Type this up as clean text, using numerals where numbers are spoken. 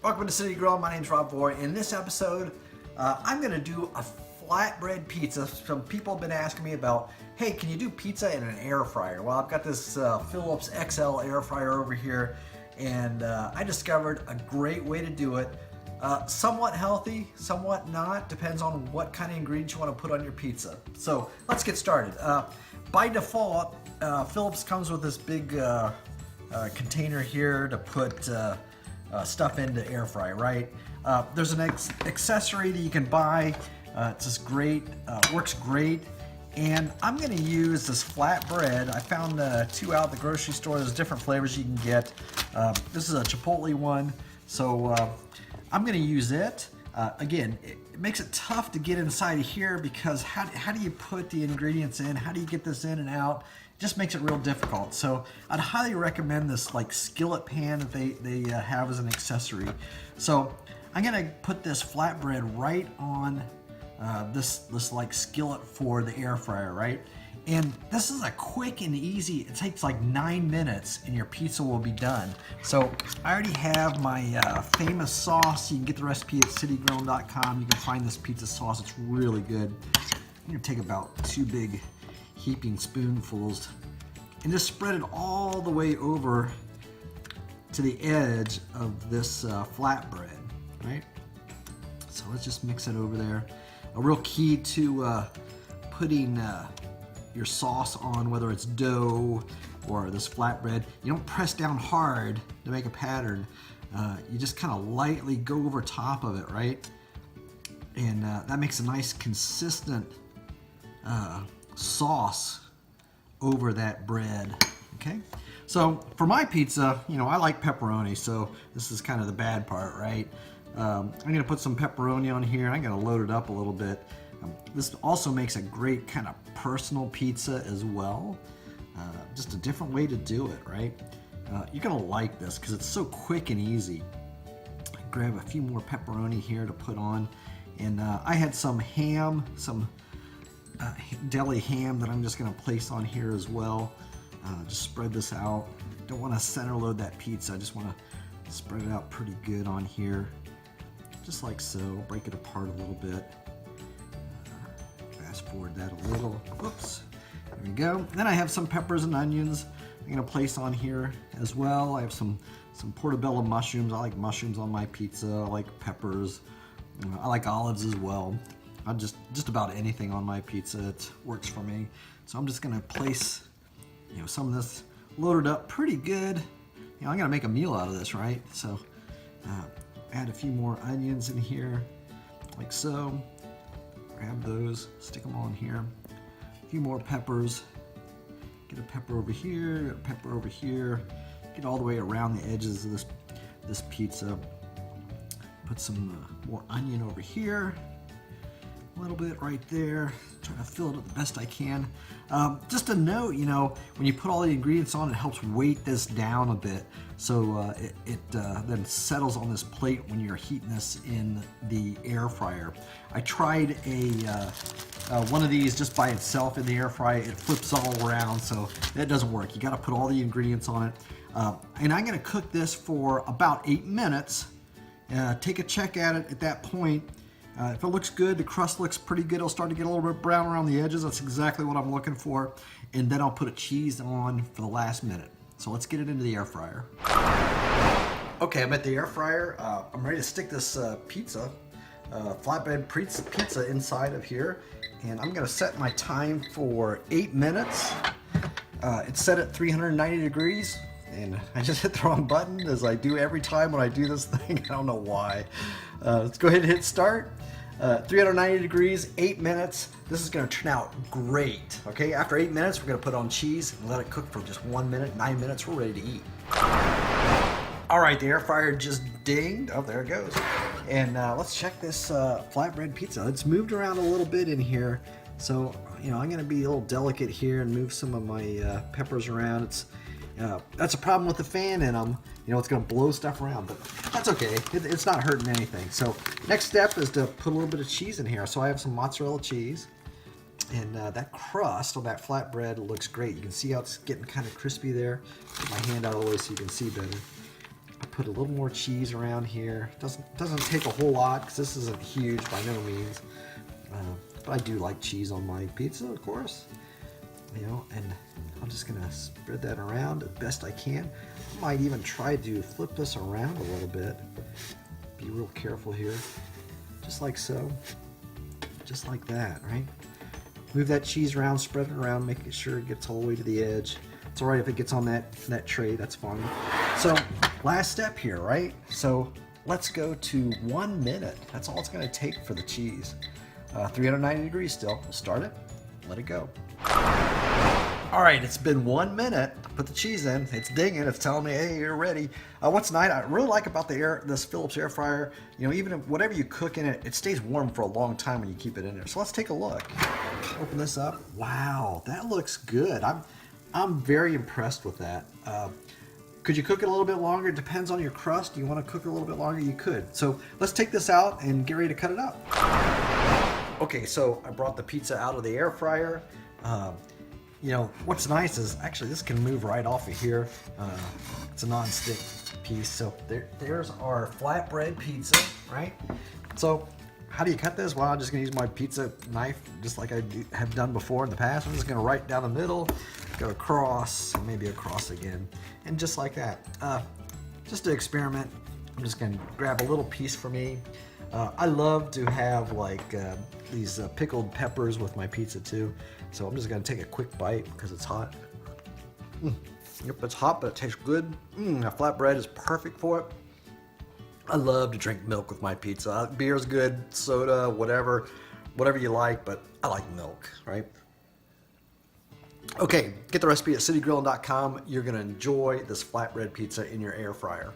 Welcome to City Grill. My name's Rob Boy. In this episode, I'm going to do a flatbread pizza. Some people have been asking me about, hey, can you do pizza in an air fryer? Well, I've got this Phillips XL air fryer over here, and I discovered a great way to do it. Somewhat healthy, somewhat not. Depends on what kind of ingredients you want to put on your pizza. So let's get started. By default, Phillips comes with this big container here to put stuff into air fry, right? There's an accessory that you can buy. It's just great, works great. And I'm going to use this flatbread. I found two out at the grocery store. There's different flavors you can get. This is a chipotle one, so I'm going to use it. Again, it makes it tough to get inside of here because how do you put the ingredients in? How do you get this in and out? It just makes it real difficult. So I'd highly recommend this like skillet pan that they have as an accessory. So I'm going to put this flatbread right on this like skillet for the air fryer, right? And this is a quick and easy, it takes like 9 minutes and your pizza will be done. So I already have my famous sauce. You can get the recipe at citygrill.com. You can find this pizza sauce, it's really good. I'm gonna take about 2 big heaping spoonfuls and just spread it all the way over to the edge of this flatbread, right? So let's just mix it over there. A real key to putting your sauce on, whether it's dough or this flatbread, you don't press down hard to make a pattern. You just kind of lightly go over top of it, right? And that makes a nice consistent sauce over that bread, okay? So for my pizza, you know, I like pepperoni, so this is kind of the bad part, right? I'm gonna put some pepperoni on here. I'm gonna load it up a little bit. This also makes a great kind of personal pizza as well. Just a different way to do it, right? You're gonna like this because it's so quick and easy. Grab a few more pepperoni here to put on. And I had some ham, some deli ham that I'm just gonna place on here as well. Just spread this out. Don't wanna center load that pizza. I just wanna spread it out pretty good on here. Just like so, break it apart a little bit. Fast forward that a little. Whoops. There we go. Then I have some peppers and onions I'm gonna place on here as well. I have some portobello mushrooms. I like mushrooms on my pizza. I like peppers. I like olives as well. I just about anything on my pizza. It works for me. So I'm just gonna place, you know, some of this loaded up pretty good. You know, I'm gonna make a meal out of this, right? So add a few more onions in here, like so. Grab those, stick them on here. A few more peppers. Get a pepper over here, get a pepper over here. Get all the way around the edges of this pizza. Put some more onion over here. A little bit right there. Try to fill it up the best I can. Just a note, you know, when you put all the ingredients on, it helps weight this down a bit, so it then settles on this plate when you're heating this in the air fryer. I tried one of these just by itself in the air fryer. It flips all around, so that doesn't work. You got to put all the ingredients on it. And I'm going to cook this for about 8 minutes. Take a check at it at that point. If it looks good, the crust looks pretty good, it'll start to get a little bit brown around the edges. That's exactly what I'm looking for. And then I'll put a cheese on for the last minute. So let's get it into the air fryer. Okay, I'm at the air fryer. I'm ready to stick this flatbread pizza inside of here. And I'm gonna set my time for 8 minutes. It's set at 390 degrees. And I just hit the wrong button, as I do every time when I do this thing. I don't know why. Let's go ahead and hit start. 390 degrees, 8 minutes. This is gonna turn out great, okay? After 8 minutes, we're gonna put on cheese and let it cook for just 1 minute, 9 minutes, we're ready to eat. All right, the air fryer just dinged. Oh, there it goes. And let's check this flatbread pizza. It's moved around a little bit in here. So, you know, I'm gonna be a little delicate here and move some of my peppers around. That's a problem with the fan in them. You know, it's going to blow stuff around, but that's okay. It's not hurting anything. So next step is to put a little bit of cheese in here. So I have some mozzarella cheese. And that crust on that flatbread looks great. You can see how it's getting kind of crispy there. Put my hand out of the way so you can see better. I put a little more cheese around here. Doesn't take a whole lot because this isn't huge by no means. But I do like cheese on my pizza, of course. You know, and I'm just gonna spread that around as best I can. I might even try to flip this around a little bit. Be real careful here. Just like so. Just like that, right? Move that cheese around, spread it around, making sure it gets all the way to the edge. It's alright if it gets on that tray, that's fine. So, last step here, right? So, let's go to 1 minute. That's all it's going to take for the cheese. 390 degrees still. We'll start it, let it go. Alright, it's been 1 minute. Put the cheese in. It's dinging. It's telling me, hey, you're ready. What's nice, I really like about this Phillips air fryer, you know, even if whatever you cook in it, it stays warm for a long time when you keep it in there. So let's take a look. Open this up. Wow, that looks good. I'm very impressed with that. Could you cook it a little bit longer? It depends on your crust. Do you want to cook it a little bit longer? You could. So let's take this out and get ready to cut it up. Okay, so I brought the pizza out of the air fryer. You know, what's nice is actually this can move right off of here. It's a non-stick piece. So there's our flatbread pizza, right? So how do you cut this? Well, I'm just gonna use my pizza knife just like I have done before in the past. I'm just gonna right down the middle, go across, maybe across again, and just like that. Just to experiment, I'm just gonna grab a little piece for me. I love to have like these pickled peppers with my pizza too. So I'm just gonna take a quick bite because it's hot. Yep, it's hot, but it tastes good. A flatbread is perfect for it. I love to drink milk with my pizza. Beer's good, soda, whatever you like, but I like milk, right? Okay, get the recipe at citygrilling.com. You're gonna enjoy this flatbread pizza in your air fryer.